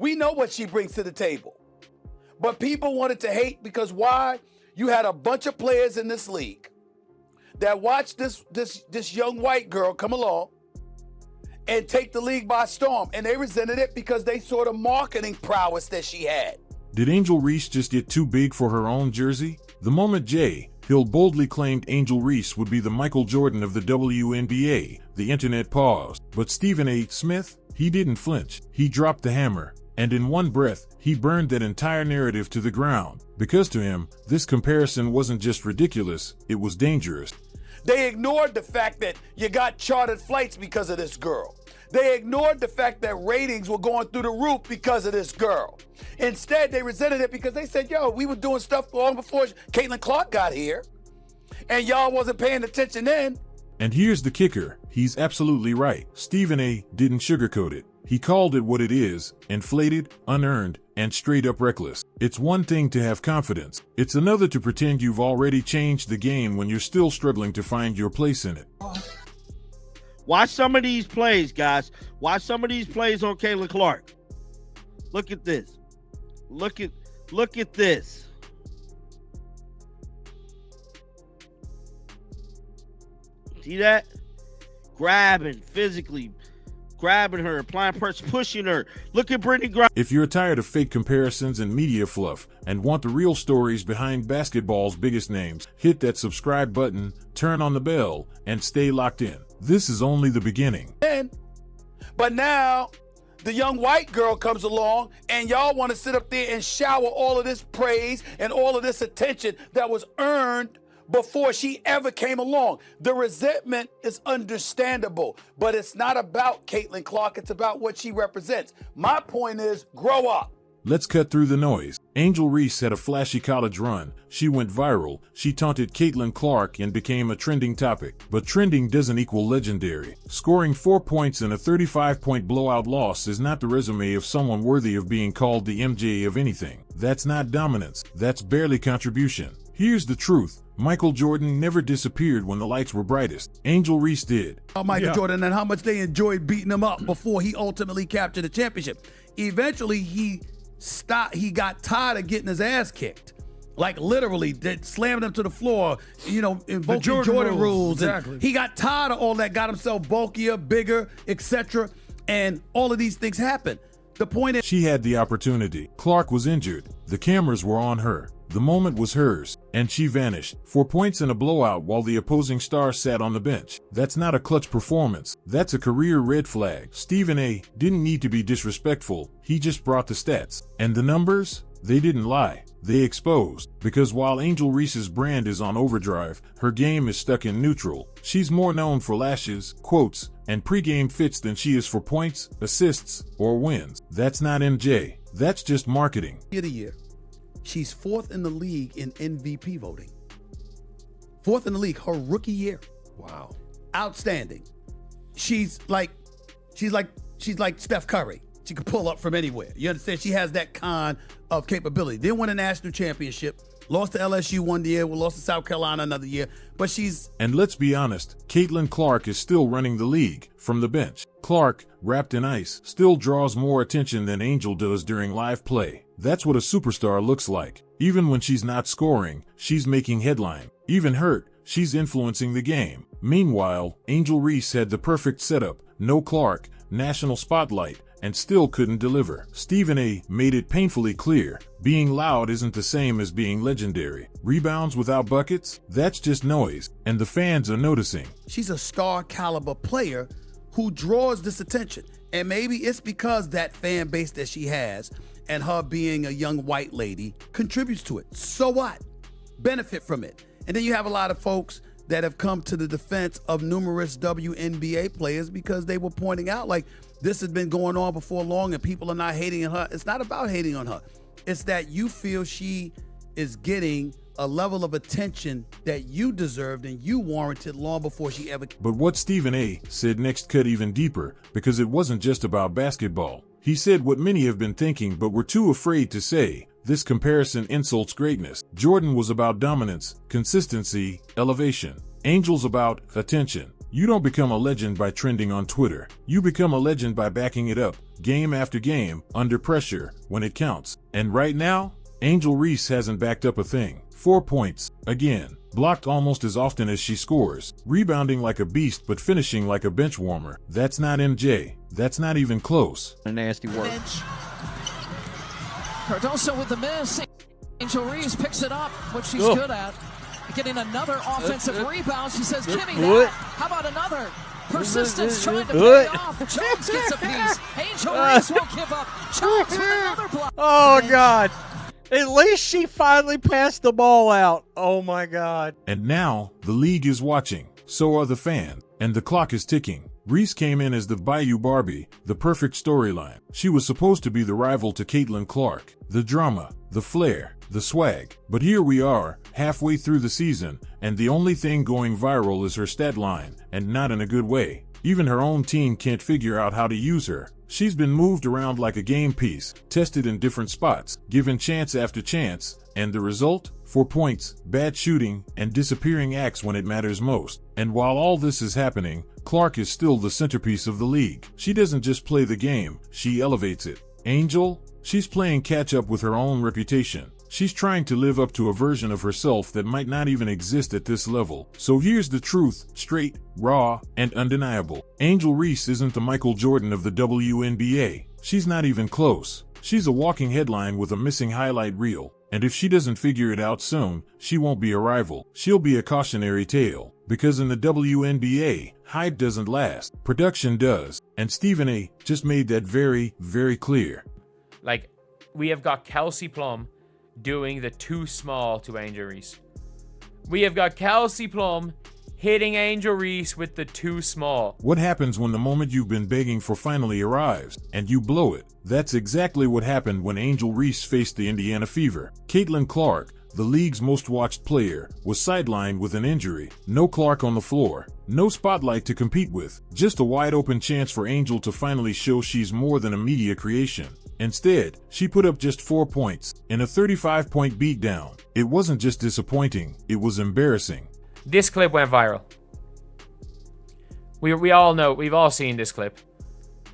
We know what she brings to the table. But people wanted to hate because why? You had a bunch of players in this league that watched this young white girl come along and take the league by storm. And they resented it because they saw the marketing prowess that she had. Did Angel Reese just get too big for her own jersey? The moment Jay Hill boldly claimed Angel Reese would be the Michael Jordan of the WNBA, the internet paused. But Stephen A. Smith, he didn't flinch. He dropped the hammer. And in one breath, he burned that entire narrative to the ground. Because to him, this comparison wasn't just ridiculous, it was dangerous. They ignored the fact that you got chartered flights because of this girl. They ignored the fact that ratings were going through the roof because of this girl. Instead, they resented it because they said, yo, we were doing stuff long before Caitlin Clark got here, and y'all wasn't paying attention then. And here's the kicker. He's absolutely right. Stephen A. didn't sugarcoat it. He called it what it is, inflated, unearned, and straight up reckless. It's one thing to have confidence. It's another to pretend you've already changed the game when you're still struggling to find your place in it. Watch some of these plays, guys. Watch some of these plays on Caitlin Clark. Look at this. Look at this. See that? Physically grabbing her, applying pressure, pushing her. Look at Brittany Griner. If you're tired of fake comparisons and media fluff and want the real stories behind basketball's biggest names, hit that subscribe button, turn on the bell, and stay locked in. This is only the beginning. But now, the young white girl comes along, and y'all want to sit up there and shower all of this praise and all of this attention that was earned before she ever came along. The resentment is understandable, but it's not about Caitlin Clark. It's about what she represents. My point is, grow up. Let's cut through the noise. Angel Reese had a flashy college run. She went viral. She taunted Caitlin Clark and became a trending topic. But trending doesn't equal legendary. Scoring 4 points in a 35-point blowout loss is not the resume of someone worthy of being called the MJ of anything. That's not dominance. That's barely contribution. Here's the truth. Michael Jordan never disappeared when the lights were brightest. Angel Reese did. Michael Jordan and how much they enjoyed beating him up before he ultimately captured the championship. Eventually, he got tired of getting his ass kicked. Like literally, slamming him to the floor, invoking Jordan rules. Exactly. And he got tired of all that, got himself bulkier, bigger, etc. And all of these things happened. The point is, she had the opportunity. Clark was injured. The cameras were on her. The moment was hers, and she vanished. 4 points in a blowout while the opposing star sat on the bench. That's not a clutch performance. That's a career red flag. Stephen A. didn't need to be disrespectful. He just brought the stats. And the numbers? They didn't lie. They exposed. Because while Angel Reese's brand is on overdrive, her game is stuck in neutral. She's more known for lashes, quotes, and pregame fits than she is for points, assists, or wins. That's not MJ. That's just marketing. Of the year. She's fourth in the league in MVP voting. Fourth in the league, her rookie year. Wow. Outstanding. She's like Steph Curry. She could pull up from anywhere. You understand? She has that kind of capability. Didn't win a national championship. Lost to LSU one year. We lost to South Carolina another year. But she's... And let's be honest, Caitlin Clark is still running the league from the bench. Clark, wrapped in ice, still draws more attention than Angel does during live play. That's what a superstar looks like. Even when she's not scoring, she's making headline. Even hurt, she's influencing the game. Meanwhile, Angel Reese had the perfect setup. No Clark, national spotlight, and still couldn't deliver. Stephen A. made it painfully clear. Being loud isn't the same as being legendary. Rebounds without buckets? That's just noise. And the fans are noticing. She's a star caliber player who draws this attention. And maybe it's because that fan base that she has and her being a young white lady contributes to it. So what? Benefit from it. And then you have a lot of folks that have come to the defense of numerous WNBA players because they were pointing out like this has been going on before long and people are not hating on her. It's not about hating on her. It's that you feel she is getting a level of attention that you deserved and you warranted long before she ever... But what Stephen A. said next cut even deeper, because it wasn't just about basketball. He said what many have been thinking but were too afraid to say. This comparison insults greatness. Jordan was about dominance, consistency, elevation. Angel's about attention. You don't become a legend by trending on Twitter. You become a legend by backing it up, game after game, under pressure, when it counts. And right now, Angel Reese hasn't backed up a thing. 4 points, again. Blocked almost as often as she scores. Rebounding like a beast but finishing like a bench warmer. That's not MJ. That's not even close. A nasty work. Cardoso with the miss. Angel Reese picks it up, which she's good at. Getting another offensive rebound. She says, give me that. How about another? Persistence trying to pay off. Jones gets a piece. Angel Reese won't give up. Jones with another block. Oh, God. At least she finally passed the ball out. Oh, my God. And now, the league is watching. So are the fans. And the clock is ticking. Reese came in as the Bayou Barbie, the perfect storyline. She was supposed to be the rival to Caitlin Clark. The drama, the flair, the swag. But here we are, halfway through the season, and the only thing going viral is her stat line, and not in a good way. Even her own team can't figure out how to use her. She's been moved around like a game piece, tested in different spots, given chance after chance, and the result? 4 points, bad shooting, and disappearing acts when it matters most. And while all this is happening, Clark is still the centerpiece of the league. She doesn't just play the game, she elevates it. Angel? She's playing catch up with her own reputation. She's trying to live up to a version of herself that might not even exist at this level. So here's the truth, straight, raw, and undeniable. Angel Reese isn't the Michael Jordan of the WNBA. She's not even close. She's a walking headline with a missing highlight reel. And if she doesn't figure it out soon, she won't be a rival. She'll be a cautionary tale. Because in the WNBA, hype doesn't last. Production does. And Stephen A. just made that very, very clear. Like, we have got Kelsey Plum doing the too small to Angel Reese. We have got Kelsey Plum hitting Angel Reese with the too small. What happens when the moment you've been begging for finally arrives, and you blow it? That's exactly what happened when Angel Reese faced the Indiana Fever. Caitlin Clark, the league's most watched player, was sidelined with an injury. No Clark on the floor. No spotlight to compete with. Just a wide open chance for Angel to finally show she's more than a media creation. Instead, she put up just 4 points in a 35-point beatdown. It wasn't just disappointing, it was embarrassing. This clip went viral. We all know, we've all seen this clip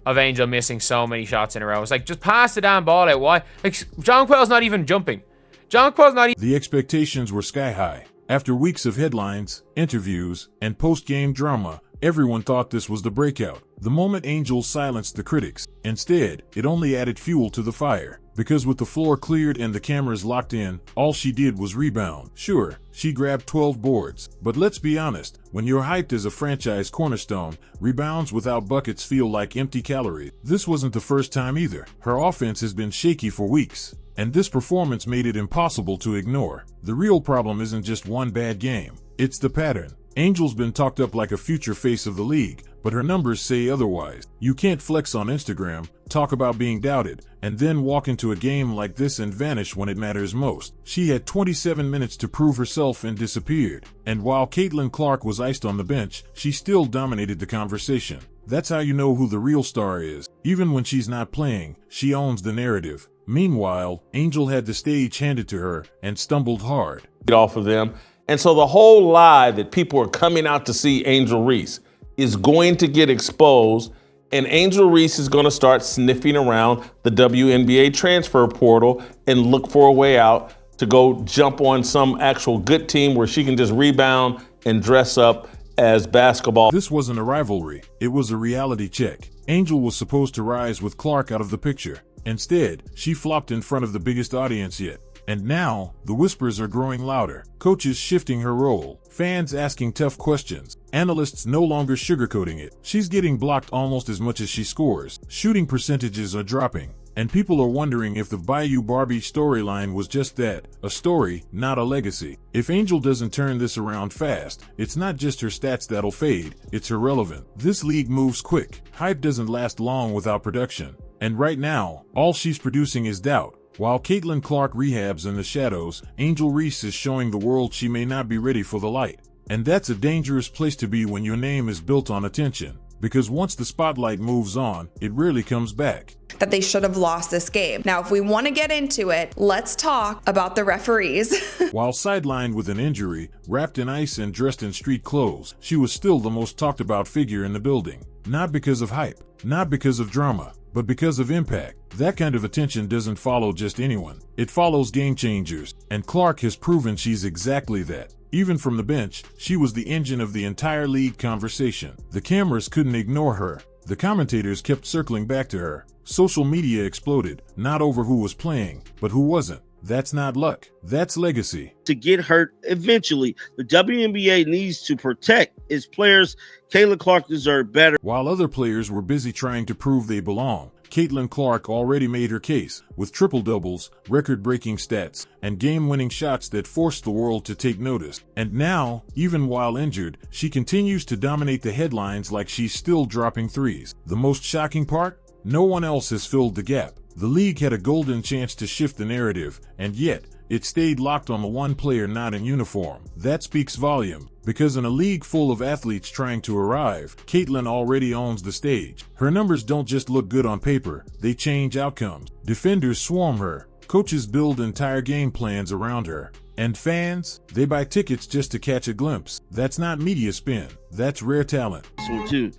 of Angel missing so many shots in a row. It's like, just pass the damn ball out. Why? Like, Jonquel's not even jumping. Jonquel's not even... The expectations were sky high. After weeks of headlines, interviews, and post-game drama, everyone thought this was the breakout. The moment Angel silenced the critics. Instead, it only added fuel to the fire. Because with the floor cleared and the cameras locked in, all she did was rebound. Sure, she grabbed 12 boards. But let's be honest, when you're hyped as a franchise cornerstone, rebounds without buckets feel like empty calories. This wasn't the first time either. Her offense has been shaky for weeks. And this performance made it impossible to ignore. The real problem isn't just one bad game. It's the pattern. Angel's been talked up like a future face of the league, but her numbers say otherwise. You can't flex on Instagram, talk about being doubted, and then walk into a game like this and vanish when it matters most. She had 27 minutes to prove herself and disappeared. And while Caitlin Clark was iced on the bench, she still dominated the conversation. That's how you know who the real star is. Even when she's not playing, she owns the narrative. Meanwhile, Angel had the stage handed to her and stumbled hard. Get off of them. And so the whole lie that people are coming out to see Angel Reese is going to get exposed, and Angel Reese is going to start sniffing around the WNBA transfer portal and look for a way out to go jump on some actual good team where she can just rebound and dress up as basketball. This wasn't a rivalry. It was a reality check. Angel was supposed to rise with Clark out of the picture. Instead, she flopped in front of the biggest audience yet. And now, the whispers are growing louder. Coaches shifting her role. Fans asking tough questions. Analysts no longer sugarcoating it. She's getting blocked almost as much as she scores. Shooting percentages are dropping. And people are wondering if the Bayou Barbie storyline was just that, a story, not a legacy. If Angel doesn't turn this around fast, it's not just her stats that'll fade, it's her relevance. This league moves quick. Hype doesn't last long without production. And right now, all she's producing is doubt. While Caitlin Clark rehabs in the shadows, Angel Reese is showing the world she may not be ready for the light. And that's a dangerous place to be when your name is built on attention. because once the spotlight moves on, it rarely comes back. That they should have lost this game. Now, if we want to get into it, let's talk about the referees. While sidelined with an injury, wrapped in ice and dressed in street clothes, she was still the most talked about figure in the building. Not because of hype, not because of drama, but because of impact. That kind of attention doesn't follow just anyone. It follows game changers, and Clark has proven she's exactly that. Even from the bench, she was the engine of the entire league conversation. The cameras couldn't ignore her. The commentators kept circling back to her. Social media exploded, not over who was playing, but who wasn't. That's not luck. That's legacy. To get hurt eventually, the WNBA needs to protect its players. Caitlin Clark deserved better. While other players were busy trying to prove they belong, Caitlin Clark already made her case, with triple-doubles, record-breaking stats, and game-winning shots that forced the world to take notice. And now, even while injured, she continues to dominate the headlines like she's still dropping threes. The most shocking part? No one else has filled the gap. The league had a golden chance to shift the narrative, and yet, it stayed locked on the one player not in uniform. That speaks volume, because in a league full of athletes trying to arrive, Caitlin already owns the stage. Her numbers don't just look good on paper, they change outcomes. Defenders swarm her, coaches build entire game plans around her, and fans, they buy tickets just to catch a glimpse. That's not media spin, that's rare talent. This one too.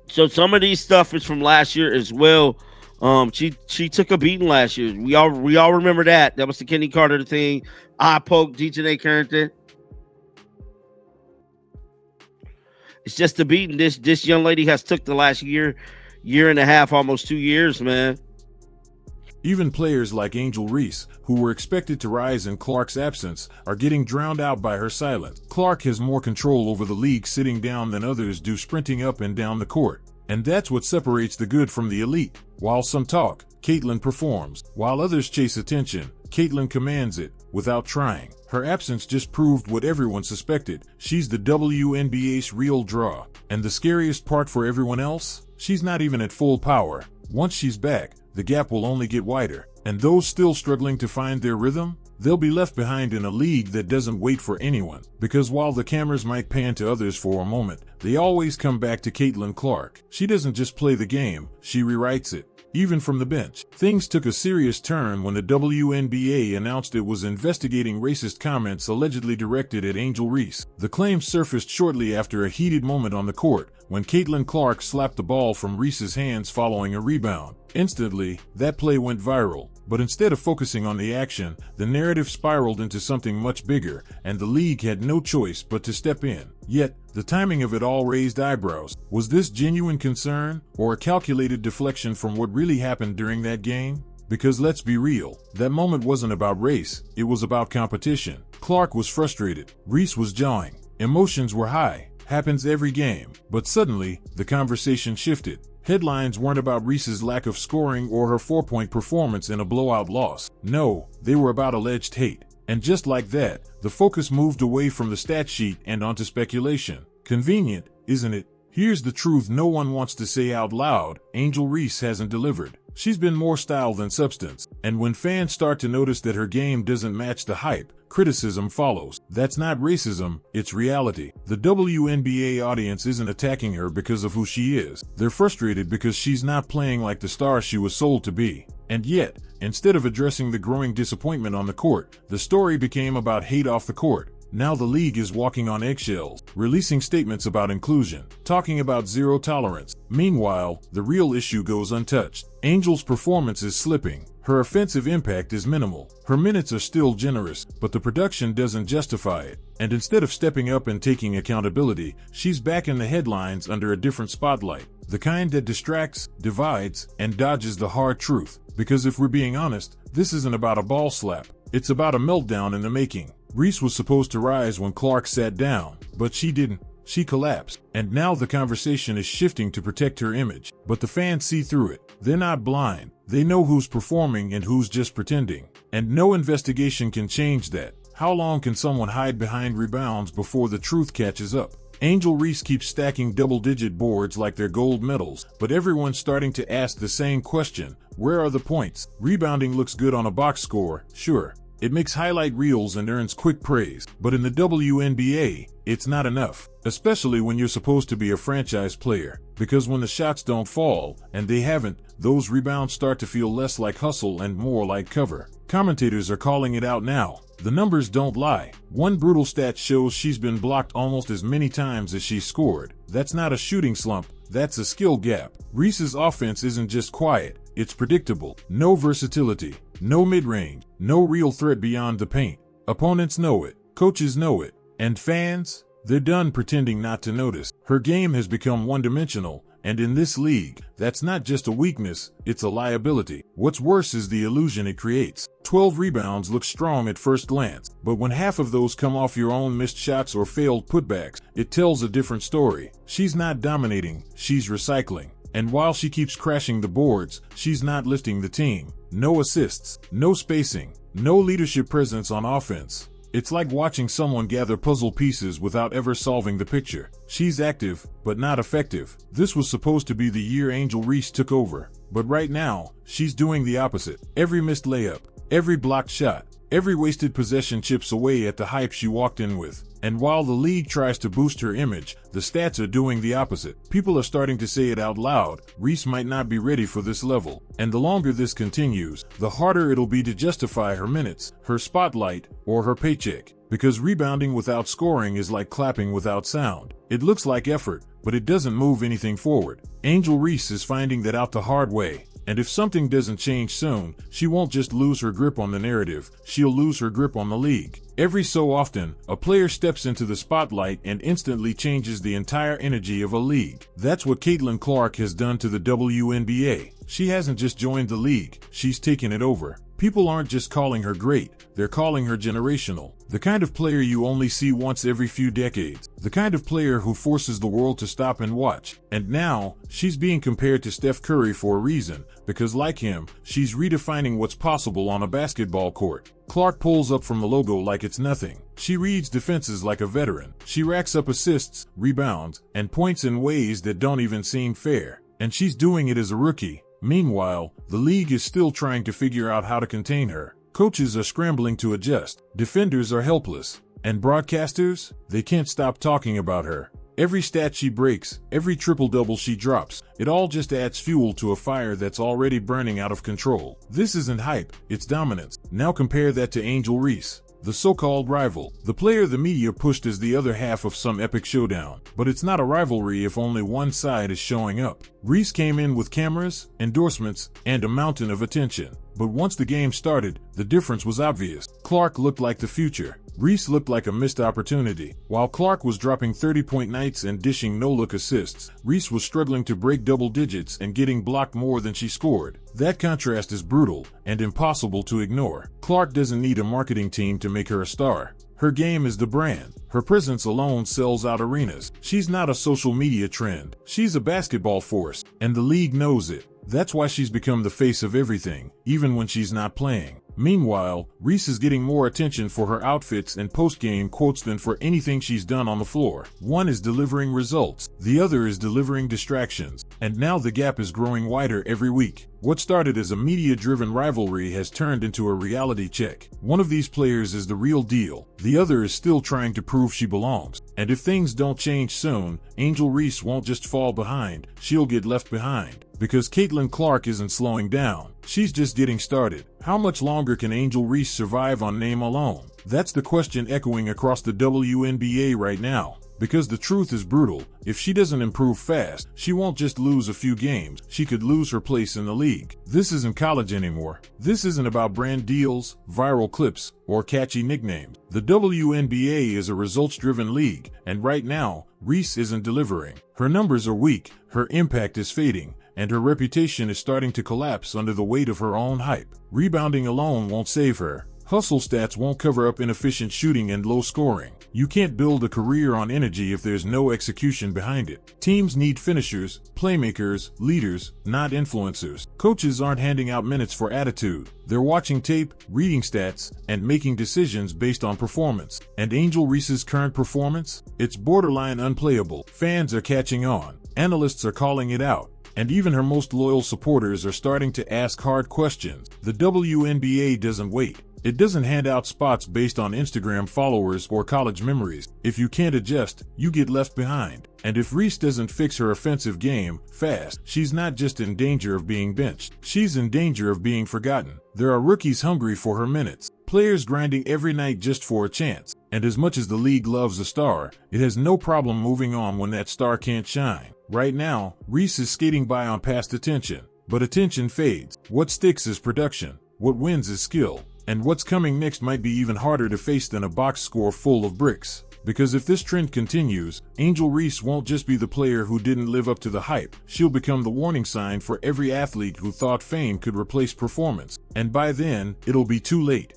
So some of these stuff is from last year as well. She took a beating last year. We all remember that. That was the Kenny Carter thing. I poked DJ Carrington. It's just a beating. This young lady has took the last year and a half, almost 2 years, man. Even players like Angel Reese, who were expected to rise in Clark's absence, are getting drowned out by her silence. Clark has more control over the league sitting down than others do sprinting up and down the court. And that's what separates the good from the elite. While some talk, Caitlin performs. While others chase attention, Caitlin commands it, without trying. Her absence just proved what everyone suspected. She's the WNBA's real draw. And the scariest part for everyone else? She's not even at full power. Once she's back, the gap will only get wider. And those still struggling to find their rhythm? They'll be left behind in a league that doesn't wait for anyone. Because while the cameras might pan to others for a moment, they always come back to Caitlin Clark. She doesn't just play the game, she rewrites it. Even from the bench, things took a serious turn when the WNBA announced it was investigating racist comments allegedly directed at Angel Reese. The claims surfaced shortly after a heated moment on the court, when Caitlin Clark slapped the ball from Reese's hands following a rebound. Instantly, that play went viral. But instead of focusing on the action, the narrative spiraled into something much bigger, and the league had no choice but to step in. Yet, the timing of it all raised eyebrows. Was this genuine concern, or a calculated deflection from what really happened during that game? Because let's be real, that moment wasn't about race, it was about competition. Clark was frustrated, Reese was jawing, emotions were high. Happens every game. But suddenly, the conversation shifted. Headlines weren't about Reese's lack of scoring or her 4-point performance in a blowout loss. No, they were about alleged hate. And just like that, the focus moved away from the stat sheet and onto speculation. Convenient, isn't it? Here's the truth no one wants to say out loud: Angel Reese hasn't delivered. She's been more style than substance. And when fans start to notice that her game doesn't match the hype, criticism follows. That's not racism, it's reality. The WNBA audience isn't attacking her because of who she is. They're frustrated because she's not playing like the star she was sold to be. And yet, instead of addressing the growing disappointment on the court, the story became about hate off the court. Now the league is walking on eggshells, releasing statements about inclusion, talking about zero tolerance. Meanwhile, the real issue goes untouched. Angel's performance is slipping. Her offensive impact is minimal. Her minutes are still generous, but the production doesn't justify it. And instead of stepping up and taking accountability, she's back in the headlines under a different spotlight. The kind that distracts, divides, and dodges the hard truth. Because if we're being honest, this isn't about a ball slap. It's about a meltdown in the making. Reese was supposed to rise when Clark sat down, but she didn't. She collapsed. And now the conversation is shifting to protect her image. But the fans see through it. They're not blind. They know who's performing and who's just pretending. And no investigation can change that. How long can someone hide behind rebounds before the truth catches up? Angel Reese keeps stacking double-digit boards like they're gold medals, but everyone's starting to ask the same question: where are the points? Rebounding looks good on a box score, sure. It makes highlight reels and earns quick praise. But in the WNBA, it's not enough, especially when you're supposed to be a franchise player, because when the shots don't fall, and they haven't, those rebounds start to feel less like hustle and more like cover. Commentators are calling it out now. The numbers don't lie. One brutal stat shows she's been blocked almost as many times as she's scored. That's not a shooting slump, that's a skill gap. Reese's offense isn't just quiet, it's predictable. No versatility, no mid-range, no real threat beyond the paint. Opponents know it, coaches know it, and fans, they're done pretending not to notice. Her game has become one-dimensional, and in this league, that's not just a weakness, it's a liability. What's worse is the illusion it creates. 12 rebounds look strong at first glance, but when half of those come off your own missed shots or failed putbacks, it tells a different story. She's not dominating, she's recycling. And while she keeps crashing the boards, she's not lifting the team. No assists, no spacing, no leadership presence on offense. It's like watching someone gather puzzle pieces without ever solving the picture. She's active, but not effective. This was supposed to be the year Angel Reese took over, but right now, she's doing the opposite. Every missed layup, every blocked shot, every wasted possession chips away at the hype she walked in with. And while the league tries to boost her image, the stats are doing the opposite. People are starting to say it out loud, Reese might not be ready for this level. And the longer this continues, the harder it'll be to justify her minutes, her spotlight, or her paycheck. Because rebounding without scoring is like clapping without sound. It looks like effort, but it doesn't move anything forward. Angel Reese is finding that out the hard way. And if something doesn't change soon, she won't just lose her grip on the narrative, she'll lose her grip on the league. Every so often, a player steps into the spotlight and instantly changes the entire energy of a league. That's what Caitlin Clark has done to the WNBA. She hasn't just joined the league, she's taken it over. People aren't just calling her great, they're calling her generational. The kind of player you only see once every few decades. The kind of player who forces the world to stop and watch. And now, she's being compared to Steph Curry for a reason, because like him, she's redefining what's possible on a basketball court. Clark pulls up from the logo like it's nothing. She reads defenses like a veteran. She racks up assists, rebounds, and points in ways that don't even seem fair. And she's doing it as a rookie. Meanwhile, the league is still trying to figure out how to contain her. Coaches are scrambling to adjust. Defenders are helpless. And broadcasters? They can't stop talking about her. Every stat she breaks, every triple-double she drops, it all just adds fuel to a fire that's already burning out of control. This isn't hype, it's dominance. Now compare that to Angel Reese, the so-called rival, the player the media pushed as the other half of some epic showdown. But it's not a rivalry if only one side is showing up. Reese came in with cameras, endorsements, and a mountain of attention. But once the game started, the difference was obvious. Clark looked like the future. Reese looked like a missed opportunity. While Clark was dropping 30-point nights and dishing no-look assists, Reese was struggling to break double digits and getting blocked more than she scored. That contrast is brutal and impossible to ignore. Clark doesn't need a marketing team to make her a star. Her game is the brand. Her presence alone sells out arenas. She's not a social media trend. She's a basketball force, and the league knows it. That's why she's become the face of everything, even when she's not playing. Meanwhile, Reese is getting more attention for her outfits and post-game quotes than for anything she's done on the floor. One is delivering results, the other is delivering distractions, and now the gap is growing wider every week. What started as a media-driven rivalry has turned into a reality check. One of these players is the real deal, the other is still trying to prove she belongs. And if things don't change soon, Angel Reese won't just fall behind, she'll get left behind. Because Caitlin Clark isn't slowing down, she's just getting started. How much longer can Angel Reese survive on name alone? That's the question echoing across the WNBA right now. Because the truth is brutal, if she doesn't improve fast, she won't just lose a few games, she could lose her place in the league. This isn't college anymore. This isn't about brand deals, viral clips, or catchy nicknames. The WNBA is a results-driven league, and right now, Reese isn't delivering. Her numbers are weak, her impact is fading, and her reputation is starting to collapse under the weight of her own hype. Rebounding alone won't save her. Hustle stats won't cover up inefficient shooting and low scoring. You can't build a career on energy if there's no execution behind it. Teams need finishers, playmakers, leaders, not influencers. Coaches aren't handing out minutes for attitude. They're watching tape, reading stats, and making decisions based on performance. And Angel Reese's current performance? It's borderline unplayable. Fans are catching on. Analysts are calling it out. And even her most loyal supporters are starting to ask hard questions. The WNBA doesn't wait. It doesn't hand out spots based on Instagram followers or college memories. If you can't adjust, you get left behind. And if Reese doesn't fix her offensive game fast, she's not just in danger of being benched. She's in danger of being forgotten. There are rookies hungry for her minutes, players grinding every night just for a chance. And as much as the league loves a star, it has no problem moving on when that star can't shine. Right now, Reese is skating by on past attention. But attention fades. What sticks is production. What wins is skill. And what's coming next might be even harder to face than a box score full of bricks. Because if this trend continues, Angel Reese won't just be the player who didn't live up to the hype. She'll become the warning sign for every athlete who thought fame could replace performance. And by then, it'll be too late.